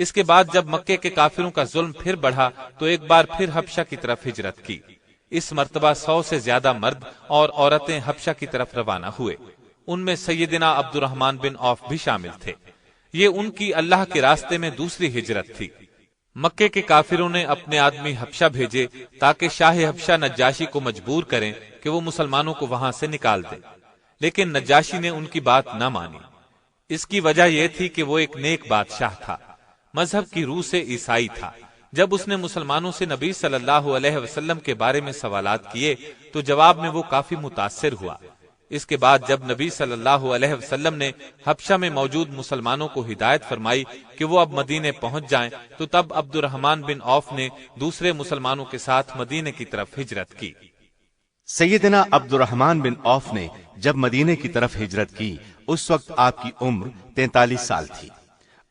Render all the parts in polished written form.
اس کے بعد جب مکے کے کافروں کا ظلم پھر بڑھا تو ایک بار پھر حبشہ کی طرف ہجرت کی۔ اس مرتبہ 100 سے زیادہ مرد اور عورتیں حبشہ کی طرف روانہ ہوئے۔ ان میں سیدنا عبد الرحمن بن عوف بھی شامل تھے۔ یہ ان کی اللہ کے راستے میں دوسری ہجرت تھی۔ مکے کے کافروں نے اپنے آدمی حبشہ بھیجے تاکہ شاہ حبشہ نجاشی کو مجبور کریں کہ وہ مسلمانوں کو وہاں سے نکال دے، لیکن نجاشی نے ان کی بات نہ مانی۔ اس کی وجہ یہ تھی کہ وہ ایک نیک بادشاہ تھا، مذہب کی روح سے عیسائی تھا۔ جب اس نے مسلمانوں سے نبی صلی اللہ علیہ وسلم کے بارے میں سوالات کیے تو جواب میں وہ کافی متاثر ہوا۔ اس کے بعد جب نبی صلی اللہ علیہ وسلم نے حبشہ میں موجود مسلمانوں کو ہدایت فرمائی کہ وہ اب مدینے پہنچ جائیں تو تب عبد الرحمن بن عوف نے دوسرے مسلمانوں کے ساتھ مدینے کی طرف ہجرت کی۔ سیدنا عبد الرحمن بن عوف نے جب مدینے کی طرف ہجرت کی اس وقت آپ کی عمر 43 سال تھی۔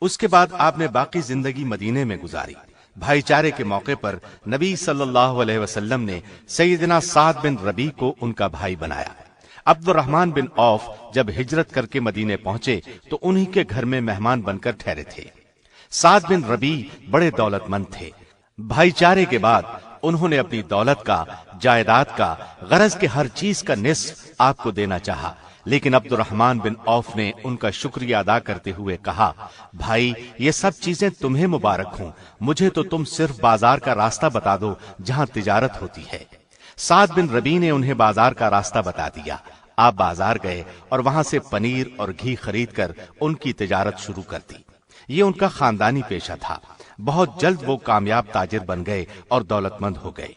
اس کے بعد آپ نے باقی زندگی مدینے میں گزاری۔ بھائی چارے کے موقع پر نبی صلی اللہ علیہ وسلم نے سیدنا سعد بن ربیع کو ان کا بھائی بنایا۔ عبد الرحمن بن عوف جب ہجرت کر کے مدینے پہنچے تو انہی کے گھر میں مہمان بن کر ٹھہرے تھے۔ سعد بن ربیع بڑے دولت مند تھے۔ بھائی چارے کے بعد انہوں نے اپنی دولت کا، جائیداد کا، غرض کے ہر چیز کا نصف آپ کو دینا چاہا، لیکن عبد الرحمن بن عوف نے ان کا شکریہ ادا کرتے ہوئے کہا، بھائی یہ سب چیزیں تمہیں مبارک ہوں، مجھے تو تم صرف بازار کا راستہ بتا دو جہاں تجارت ہوتی ہے۔ سعد بن ربیع نے انہیں بازار کا راستہ بتا دیا۔ آپ بازار گئے اور وہاں سے پنیر اور گھی خرید کر ان کی تجارت شروع کر دی۔ یہ ان کا خاندانی پیشہ تھا۔ بہت جلد وہ کامیاب تاجر بن گئے اور دولت مند ہو گئے۔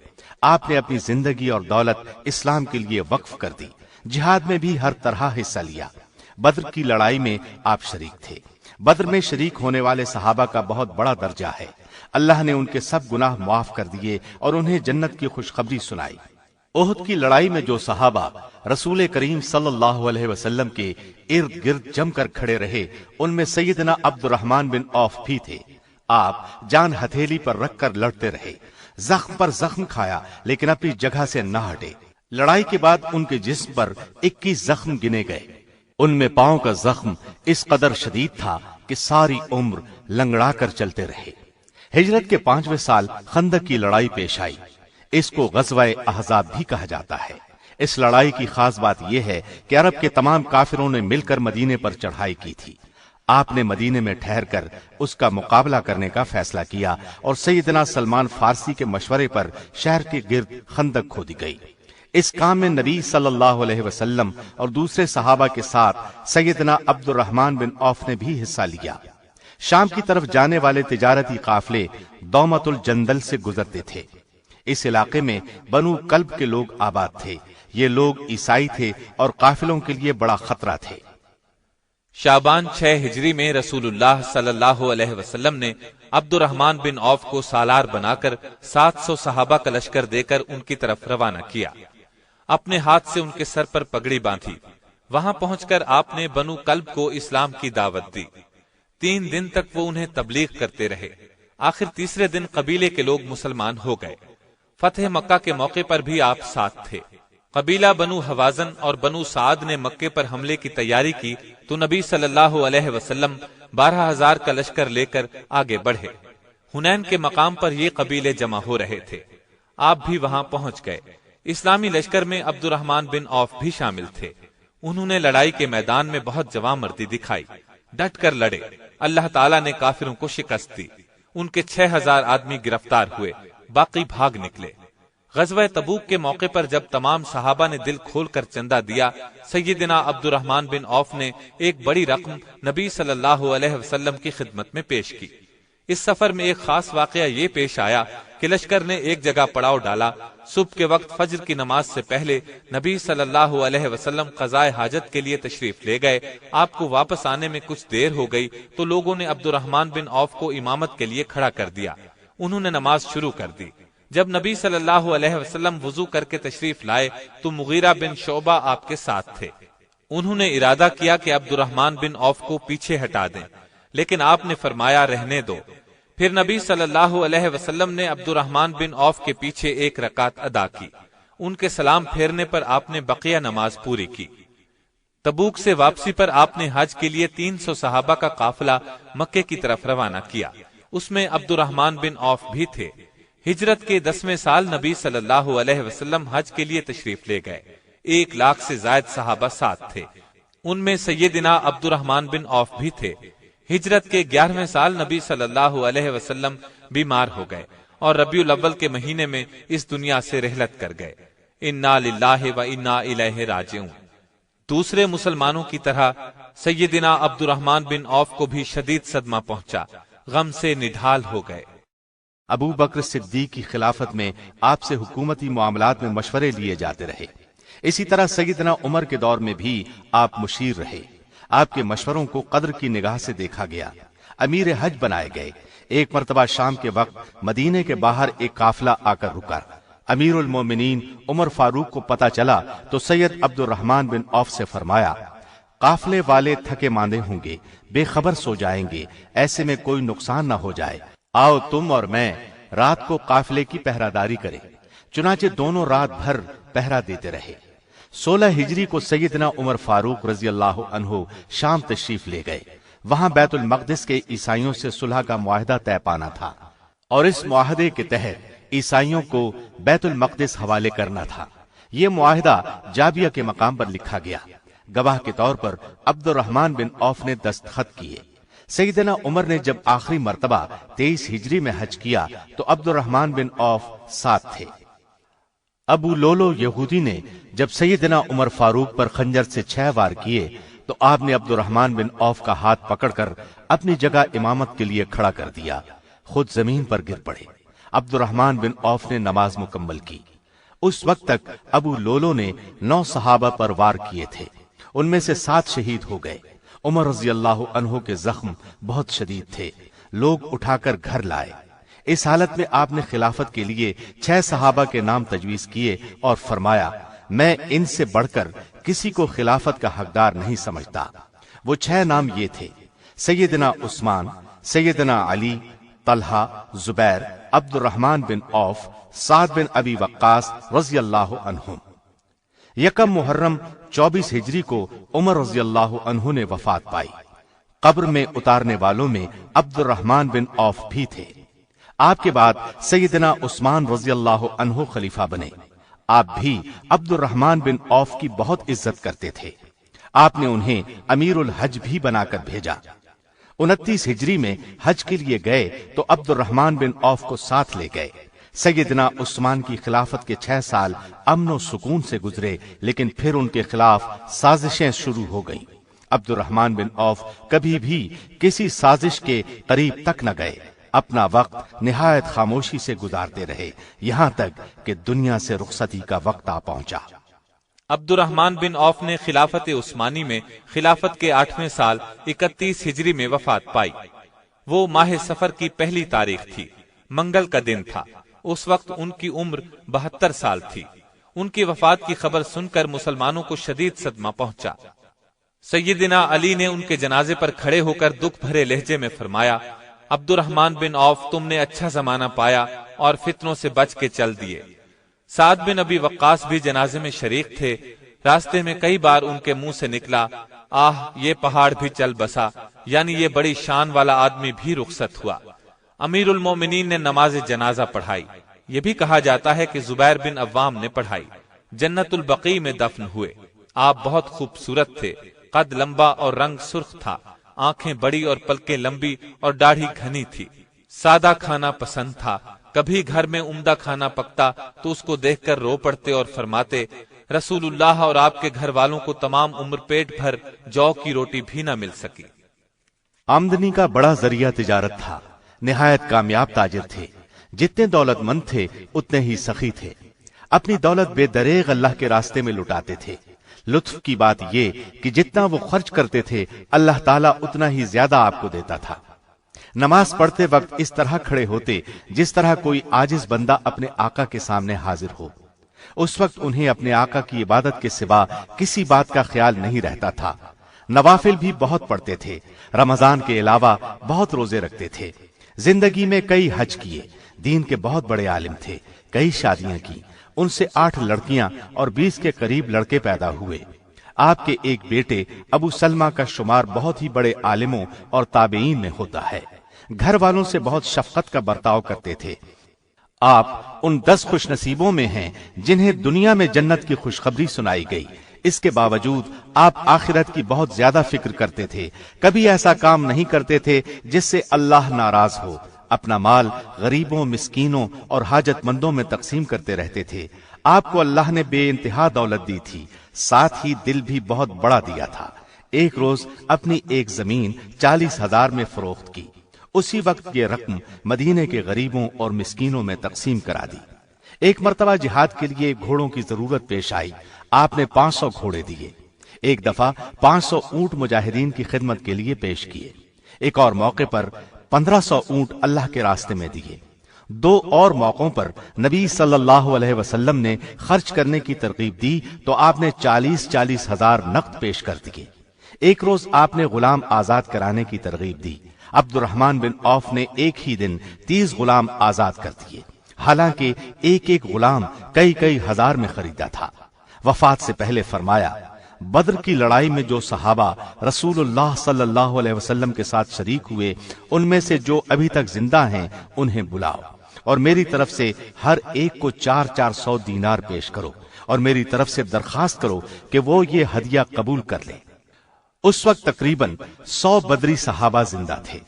آپ نے اپنی زندگی اور دولت اسلام کے لیے وقف کر دی۔ جہاد میں بھی ہر طرح حصہ لیا۔ بدر کی لڑائی میں آپ شریک تھے۔ بدر میں شریک ہونے والے صحابہ کا بہت بڑا درجہ ہے۔ اللہ نے ان کے سب گناہ معاف کر دیے اور انہیں جنت کی خوشخبری سنائی۔ احد کی لڑائی میں جو صحابہ رسول کریم صلی اللہ علیہ وسلم کے ارد گرد جم کر کھڑے رہے ان میں سیدنا عبد الرحمن بن عوف بھی تھے۔ آپ جان ہتھیلی پر رکھ کر لڑتے رہے، زخم پر زخم کھایا لیکن اپنی جگہ سے نہ ہٹے۔ لڑائی کے بعد ان کے جسم پر 21 زخم گنے گئے۔ ان میں پاؤں کا زخم اس قدر شدید تھا کہ ساری عمر لنگڑا کر چلتے رہے۔ ہجرت کے 5ویں سال خندق کی لڑائی پیش آئی۔ اس کو غزوہ احزاب بھی کہا جاتا ہے۔ اس لڑائی کی خاص بات یہ ہے کہ عرب کے تمام کافروں نے مل کر مدینے پر چڑھائی کی تھی۔ آپ نے مدینے میں ٹھہر کر اس کا مقابلہ کرنے کا فیصلہ کیا اور سیدنا سلمان فارسی کے مشورے پر شہر کے گرد خندق کھودی گئی۔ اس کام میں نبی صلی اللہ علیہ وسلم اور دوسرے صحابہ کے ساتھ سیدنا عبد الرحمن بن عوف نے بھی حصہ لیا۔ شام کی طرف جانے والے تجارتی قافلے دومت الجندل سے گزرتے تھے۔ اس علاقے میں بنو کلب کے لوگ آباد تھے۔ یہ لوگ عیسائی تھے اور قافلوں کے لیے بڑا خطرہ تھے۔ شعبان 6 ہجری میں رسول اللہ صلی اللہ علیہ وسلم نے عبد الرحمن بن عوف کو سالار بنا کر 700 صحابہ کا لشکر دے کر ان کی طرف روانہ کیا۔ اپنے ہاتھ سے ان کے سر پر پگڑی باندھی۔ وہاں پہنچ کر آپ نے بنو کلب کو اسلام کی دعوت دی۔ 3 دن تک وہ انہیں تبلیغ کرتے رہے۔ آخر تیسرے دن قبیلے کے لوگ مسلمان ہو گئے۔ فتح مکہ کے موقع پر بھی آپ ساتھ تھے۔ قبیلہ بنو حوازن اور بنو سعد نے مکے پر حملے کی تیاری کی تو نبی صلی اللہ علیہ وسلم 12,000 کا لشکر لے کر آگے بڑھے۔ حنین کے مقام پر یہ قبیلے جمع ہو رہے تھے۔ آپ بھی وہاں پہنچ گئے۔ اسلامی لشکر میں عبد الرحمن بن عوف بھی شامل تھے۔ انہوں نے لڑائی کے میدان میں بہت جواں مردی دکھائی، ڈٹ کر لڑے۔ اللہ تعالیٰ نے کافروں کو شکست دی۔ ان کے 6,000 آدمی گرفتار ہوئے، باقی بھاگ نکلے۔ غزوہ تبوک کے موقع پر جب تمام صحابہ نے دل کھول کر چندہ دیا، سیدنا عبد الرحمن بن عوف نے ایک بڑی رقم نبی صلی اللہ علیہ وسلم کی خدمت میں پیش کی۔ اس سفر میں ایک خاص واقعہ یہ پیش آیا کہ لشکر نے ایک جگہ پڑاؤ ڈالا۔ صبح کے وقت فجر کی نماز سے پہلے نبی صلی اللہ علیہ وسلم قضاء حاجت کے لیے تشریف لے گئے۔ آپ کو واپس آنے میں کچھ دیر ہو گئی تو لوگوں نے عبد الرحمن بن عوف کو امامت کے لیے کھڑا کر دیا۔ انہوں نے نماز شروع کر دی۔ جب نبی صلی اللہ علیہ وسلم وضو کر کے تشریف لائے تو مغیرہ بن شعبہ آپ کے ساتھ تھے۔ انہوں نے ارادہ کیا کہ عبد الرحمن بن عوف کو پیچھے ہٹا دیں، لیکن آپ نے فرمایا رہنے دو۔ پھر نبی صلی اللہ علیہ وسلم نے عبد الرحمن بن عوف کے پیچھے 1 رکعت ادا کی۔ ان کے سلام پھیرنے پر آپ نے بقیہ نماز پوری کی۔ تبوک سے واپسی پر آپ نے حج کے لیے 300 صحابہ کا قافلہ مکے کی طرف روانہ کیا۔ اس میں عبد الرحمن بن عوف بھی تھے۔ ہجرت کے 10ویں سال نبی صلی اللہ علیہ وسلم حج کے لیے تشریف لے گئے۔ 1,00,000 سے زائد صحابہ ساتھ تھے، ان میں سیدنا عبد الرحمن بن عوف بھی تھے۔ ہجرت کے 11ویں سال نبی صلی اللہ علیہ وسلم بیمار ہو گئے اور ربیع الاول کے مہینے میں اس دنیا سے رحلت کر گئے۔ انا للہ و انا الیہ راجعون۔ دوسرے مسلمانوں کی طرح سیدنا عبد الرحمن بن عوف کو بھی شدید صدمہ پہنچا، غم سے نڈھال ہو گئے۔ ابو بکر صدیق کی خلافت میں آپ سے حکومتی معاملات میں مشورے لیے جاتے رہے۔ اسی طرح سیدنا عمر کے دور میں بھی آپ مشیر رہے۔ آپ کے مشوروں کو قدر کی نگاہ سے دیکھا گیا۔ امیر حج بنائے گئے۔ ایک مرتبہ شام کے وقت مدینے کے باہر ایک قافلہ آ کر رکا۔ امیر المومنین عمر فاروق کو پتہ چلا تو سید عبد الرحمن بن عوف سے فرمایا، قافلے والے تھکے ماندے ہوں گے، بے خبر سو جائیں گے، ایسے میں کوئی نقصان نہ ہو جائے، آؤ تم اور میں رات کو قافلے کی پہرہ داری کریں۔ چنانچہ دونوں رات بھر پہرہ دیتے رہے۔ 16 ہجری کو سیدنا عمر فاروق رضی اللہ عنہ شام تشریف لے گئے۔ وہاں بیت المقدس کے عیسائیوں سے صلح کا معاہدہ طے پانا تھا اور اس معاہدے کے تحت عیسائیوں کو بیت المقدس حوالے کرنا تھا۔ یہ معاہدہ جابیہ کے مقام پر لکھا گیا۔ گواہ کے طور پر عبد الرحمن بن عوف نے دستخط کیے۔ سیدنا عمر نے جب آخری مرتبہ 23 ہجری میں حج کیا تو عبد الرحمن بن عوف ساتھ تھے۔ ابو لولو یہودی نے جب سیدنا عمر فاروق پر خنجر سے 6 وار کیے تو آپ نے عبد الرحمن بن عوف کا ہاتھ پکڑ کر اپنی جگہ امامت کے لیے کھڑا کر دیا، خود زمین پر گر پڑے۔ عبد الرحمن بن عوف نے نماز مکمل کی۔ اس وقت تک ابو لولو نے 9 صحابہ پر وار کیے تھے، ان میں سے 7 شہید ہو گئے۔ عمر رضی اللہ عنہ کے زخم بہت شدید تھے، لوگ اٹھا کر گھر لائے۔ اس حالت میں آپ نے خلافت کے لیے 6 صحابہ کے نام تجویز کیے اور فرمایا، میں ان سے بڑھ کر کسی کو خلافت کا حقدار نہیں سمجھتا۔ وہ 6 نام یہ تھے: سیدنا عثمان، سیدنا علی، طلحہ، زبیر، عبد الرحمن بن عوف، سعد بن ابی وقاص رضی اللہ عنہم۔ یکم محرم 24 ہجری کو عمر رضی اللہ عنہ نے وفات پائی۔ قبر میں اتارنے والوں میں عبد الرحمن بن عوف بھی تھے۔ آپ کے بعد سیدنا عثمان رضی اللہ عنہ خلیفہ بنے۔ آپ بھی عبد الرحمن بن عوف کی بہت عزت کرتے تھے۔ آپ نے انہیں امیر الحج بھی بنا کر بھیجا۔ 29 ہجری میں حج کے لیے گئے تو عبد الرحمن بن عوف کو ساتھ لے گئے۔ سیدنا عثمان کی خلافت کے 6 سال امن و سکون سے گزرے، لیکن پھر ان کے خلاف سازشیں شروع ہو گئیں۔ عبد الرحمن بن عوف کبھی بھی کسی سازش کے قریب تک نہ گئے، اپنا وقت نہایت خاموشی سے گزارتے رہے، یہاں تک کہ دنیا سے رخصتی کا وقت آ پہنچا۔ عبد الرحمن بن عوف نے خلافت عثمانی میں خلافت کے 8ویں سال 31 ہجری میں وفات پائی۔ وہ ماہ سفر کی پہلی تاریخ تھی، منگل کا دن تھا۔ اس وقت ان کی عمر 72 سال تھی۔ ان کی وفات کی خبر سن کر مسلمانوں کو شدید صدمہ پہنچا۔ سیدنا علی نے ان کے جنازے پر کھڑے ہو کر دکھ بھرے لہجے میں فرمایا، عبد الرحمن بن عوف، تم نے اچھا زمانہ پایا اور فتنوں سے بچ کے چل دیے۔ سعد بن ابی وقاص بھی جنازے میں شریک تھے۔ راستے میں کئی بار ان کے منہ سے نکلا، آہ یہ پہاڑ بھی چل بسا، یعنی یہ بڑی شان والا آدمی بھی رخصت ہوا۔ امیر المومنین نے نماز جنازہ پڑھائی۔ یہ بھی کہا جاتا ہے کہ زبیر بن عوام نے پڑھائی۔ جنت البقیع میں دفن ہوئے۔ آپ بہت خوبصورت تھے، قد لمبا اور رنگ سرخ تھا، آنکھیں بڑی اور پلکیں لمبی اور داڑھی گھنی تھی۔ سادہ کھانا پسند تھا، کبھی گھر میں عمدہ کھانا پکتا تو اس کو دیکھ کر رو پڑتے اور فرماتے، رسول اللہ اور آپ کے گھر والوں کو تمام عمر پیٹ بھر جو کی روٹی بھی نہ مل سکی۔ آمدنی کا بڑا ذریعہ تجارت تھا، نہایت کامیاب تاجر تھے۔ جتنے دولت مند تھے اتنے ہی سخی تھے، اپنی دولت بے دریغ اللہ کے راستے میں لٹاتے تھے۔ لطف کی بات یہ کہ جتنا وہ خرچ کرتے تھے اللہ تعالیٰ اتنا ہی زیادہ آپ کو دیتا تھا۔ نماز پڑھتے وقت اس طرح کھڑے ہوتے جس طرح کوئی عاجز بندہ اپنے آقا کے سامنے حاضر ہو۔ اس وقت انہیں اپنے آقا کی عبادت کے سوا کسی بات کا خیال نہیں رہتا تھا۔ نوافل بھی بہت پڑھتے تھے، رمضان کے علاوہ بہت روزے رکھتے تھے۔ زندگی میں کئی حج کیے، دین کے بہت بڑے عالم تھے، کئی شادیاں کی، ان سے 8 لڑکیاں اور 20 کے قریب لڑکے پیدا ہوئے۔ آپ کے ایک بیٹے ابو سلمہ کا شمار بہت ہی بڑے عالموں اور تابعین میں ہوتا ہے۔ گھر والوں سے بہت شفقت کا برتاؤ کرتے تھے۔ آپ ان 10 خوش نصیبوں میں ہیں جنہیں دنیا میں جنت کی خوشخبری سنائی گئی۔ اس کے باوجود آپ آخرت کی بہت زیادہ فکر کرتے تھے، کبھی ایسا کام نہیں کرتے تھے جس سے اللہ ناراض ہو۔ اپنا مال غریبوں، مسکینوں اور حاجت مندوں میں تقسیم کرتے رہتے تھے۔ آپ کو اللہ نے بے انتہا دولت دی تھی، ساتھ ہی دل بھی بہت بڑا دیا تھا۔ ایک روز اپنی ایک زمین 40,000 میں فروخت کی۔ اسی وقت یہ رقم مدینے کے غریبوں اور مسکینوں میں تقسیم کرا دی۔ ایک مرتبہ جہاد کے لیے گھوڑوں کی ضرورت پیش آئی۔ آپ نے 500 گھوڑے دیے۔ ایک دفعہ 500 اونٹ مجاہدین کی خدمت کے لیے پیش کیے۔ ایک اور موقع پر 1500 اونٹ اللہ کے راستے میں دیے۔ 2 اور موقعوں پر نبی صلی اللہ علیہ وسلم نے خرچ کرنے کی ترغیب دی تو آپ نے 40,000 ہزار نقد پیش کر دیے۔ ایک روز آپ نے غلام آزاد کرانے کی ترغیب دی۔ عبد الرحمن بن عوف نے ایک ہی دن 30 غلام آزاد کر دیے، حالانکہ ایک ایک غلام کئی ہزار میں خریدا تھا۔ وفات سے پہلے فرمایا، بدر کی لڑائی میں جو صحابہ رسول اللہ صلی اللہ علیہ وسلم کے ساتھ شریک ہوئے، ان میں سے جو ابھی تک زندہ ہیں انہیں بلاؤ، اور میری طرف سے ہر ایک کو 400 دینار پیش کرو، اور میری طرف سے درخواست کرو کہ وہ یہ ہدیہ قبول کر لیں۔ اس وقت تقریباً 100 بدری صحابہ زندہ تھے۔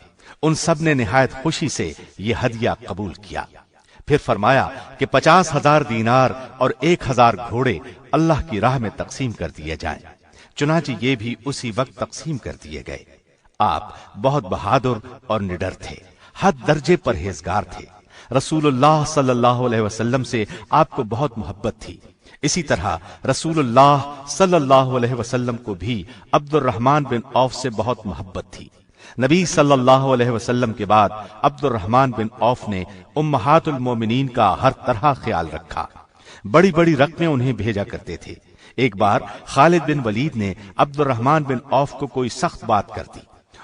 ان سب نے نہایت خوشی سے یہ ہدیہ قبول کیا۔ پھر فرمایا کہ 50,000 دینار اور 1,000 گھوڑے اللہ کی راہ میں تقسیم کر دیے جائیں۔ چنانچہ یہ بھی اسی وقت تقسیم کر دیے گئے۔ آپ بہت بہادر اور نڈر تھے، حد درجے پرہیزگار تھے۔ رسول اللہ صلی اللہ علیہ وسلم سے آپ کو بہت محبت تھی۔ اسی طرح رسول اللہ صلی اللہ علیہ وسلم کو بھی عبد الرحمن بن عوف سے بہت محبت تھی۔ نبی صلی اللہ علیہ وسلم کے بعد عبد الرحمن بن عوف نے امہات المومنین کا ہر طرح خیال رکھا۔ بڑی بڑی رقمیں انہیں بھیجا کرتے تھے۔ ایک بار خالد بن ولید نے عبد الرحمن بن عوف کو کوئی سخت بات کر دی۔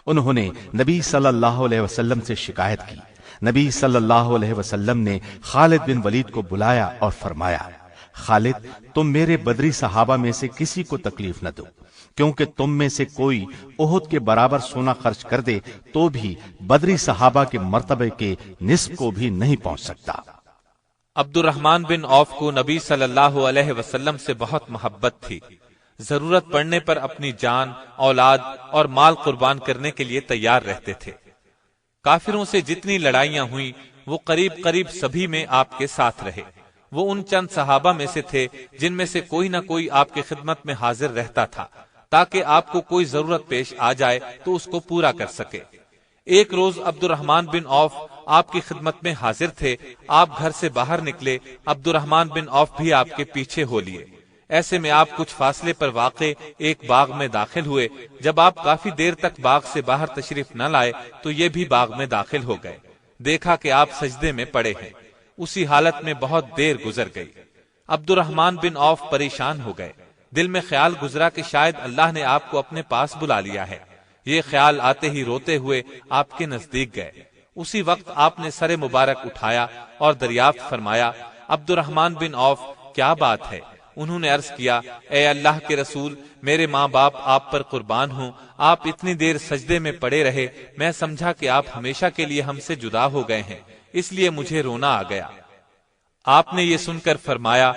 انہوں نے نبی صلی اللہ علیہ وسلم سے شکایت کی۔ نبی صلی اللہ علیہ وسلم نے خالد بن ولید کو بلایا اور فرمایا، خالد، تم میرے بدری صحابہ میں سے کسی کو تکلیف نہ دو، کیونکہ تم میں سے کوئی احد کے برابر سونا خرچ کر دے تو بھی بدری صحابہ کے مرتبے کے نصف کو بھی نہیں پہنچ سکتا۔ عبد الرحمن بن عوف کو نبی صلی اللہ علیہ وسلم سے بہت محبت تھی۔ ضرورت پڑنے پر اپنی جان، اولاد اور مال قربان کرنے کے لیے تیار رہتے تھے۔ کافروں سے جتنی لڑائیاں ہوئیں وہ قریب سبھی میں آپ کے ساتھ رہے۔ وہ ان چند صحابہ میں سے تھے جن میں سے کوئی نہ کوئی آپ کی خدمت میں حاضر رہتا تھا تاکہ آپ کو کوئی ضرورت پیش آ جائے تو اس کو پورا کر سکے۔ ایک روز عبد الرحمن بن عوف آپ کی خدمت میں حاضر تھے۔ آپ گھر سے باہر نکلے، عبد الرحمن بن عوف بھی آپ کے پیچھے ہو لیے۔ ایسے میں آپ کچھ فاصلے پر واقع ایک باغ میں داخل ہوئے۔ جب آپ کافی دیر تک باغ سے باہر تشریف نہ لائے تو یہ بھی باغ میں داخل ہو گئے۔ دیکھا کہ آپ سجدے میں پڑے ہیں۔ اسی حالت میں بہت دیر گزر گئی۔ عبد الرحمن بن عوف پریشان ہو گئے۔ دل میں خیال گزرا کہ شاید اللہ نے آپ کو اپنے پاس بلا لیا ہے۔ یہ خیال آتے ہی روتے ہوئے آپ کے نزدیک گئے۔ اسی وقت آپ نے سر مبارک اٹھایا اور دریافت فرمایا، عبد الرحمن بن عوف، کیا بات ہے؟ انہوں نے عرض کیا، اے اللہ کے رسول، میرے ماں باپ آپ پر قربان ہوں۔ آپ اتنی دیر سجدے میں پڑے رہے، میں سمجھا کہ آپ ہمیشہ کے لیے ہم سے جدا ہو گئے ہیں، اس لیے مجھے رونا آ گیا۔ آپ نے یہ سن کر فرمایا،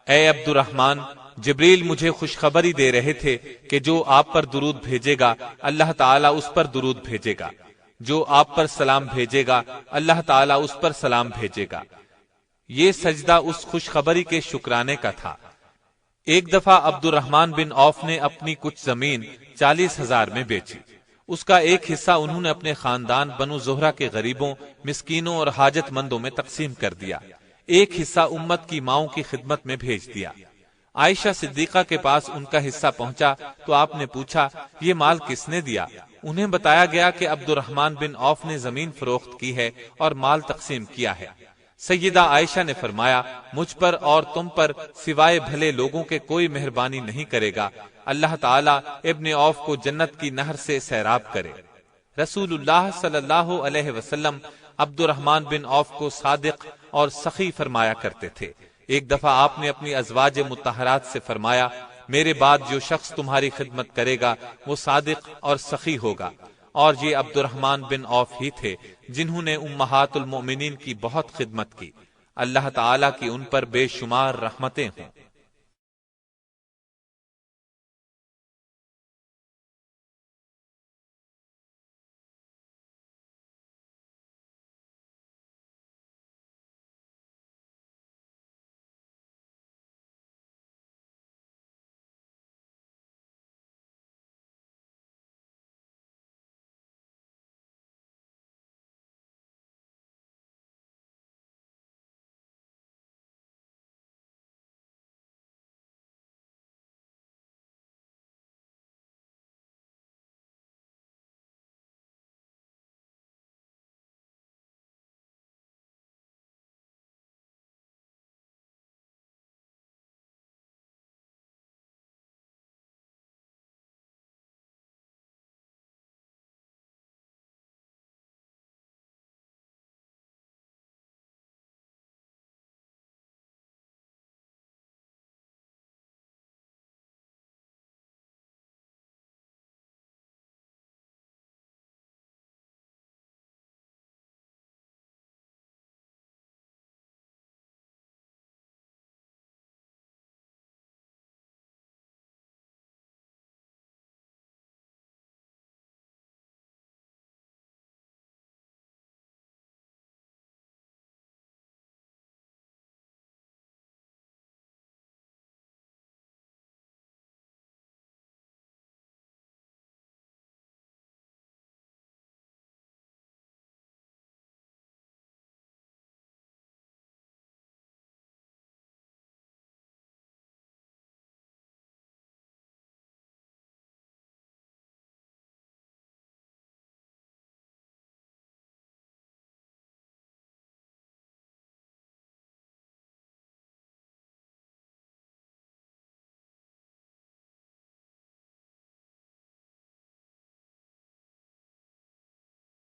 اے عبد الرحمن، جبریل مجھے خوشخبری دے رہے تھے کہ جو آپ پر درود بھیجے گا اللہ تعالیٰ اس پر درود بھیجے گا، جو آپ پر سلام بھیجے گا اللہ تعالیٰ اس پر سلام بھیجے گا۔ یہ سجدہ اس خوشخبری کے شکرانے کا تھا۔ ایک دفعہ عبد الرحمن بن عوف نے اپنی کچھ زمین 40,000 میں بیچی۔ اس کا ایک حصہ انہوں نے اپنے خاندان بنو زہرہ کے غریبوں، مسکینوں اور حاجت مندوں میں تقسیم کر دیا۔ ایک حصہ امت کی ماؤں کی خدمت میں بھیج دیا۔ عائشہ صدیقہ کے پاس ان کا حصہ پہنچا تو آپ نے پوچھا، یہ مال کس نے دیا؟ انہیں بتایا گیا کہ عبد الرحمن بن عوف نے زمین فروخت کی ہے اور مال تقسیم کیا ہے۔ سیدہ عائشہ نے فرمایا، مجھ پر اور تم پر سوائے بھلے لوگوں کے کوئی مہربانی نہیں کرے گا۔ اللہ تعالیٰ ابن عوف کو جنت کی نہر سے سیراب کرے۔ رسول اللہ صلی اللہ علیہ وسلم عبد الرحمن بن عوف کو صادق اور سخی فرمایا کرتے تھے۔ ایک دفعہ آپ نے اپنی ازواج مطہرات سے فرمایا، میرے بعد جو شخص تمہاری خدمت کرے گا وہ صادق اور سخی ہوگا، اور یہ عبد الرحمن بن عوف ہی تھے جنہوں نے امہات المؤمنین کی بہت خدمت کی۔ اللہ تعالیٰ کی ان پر بے شمار رحمتیں ہوں۔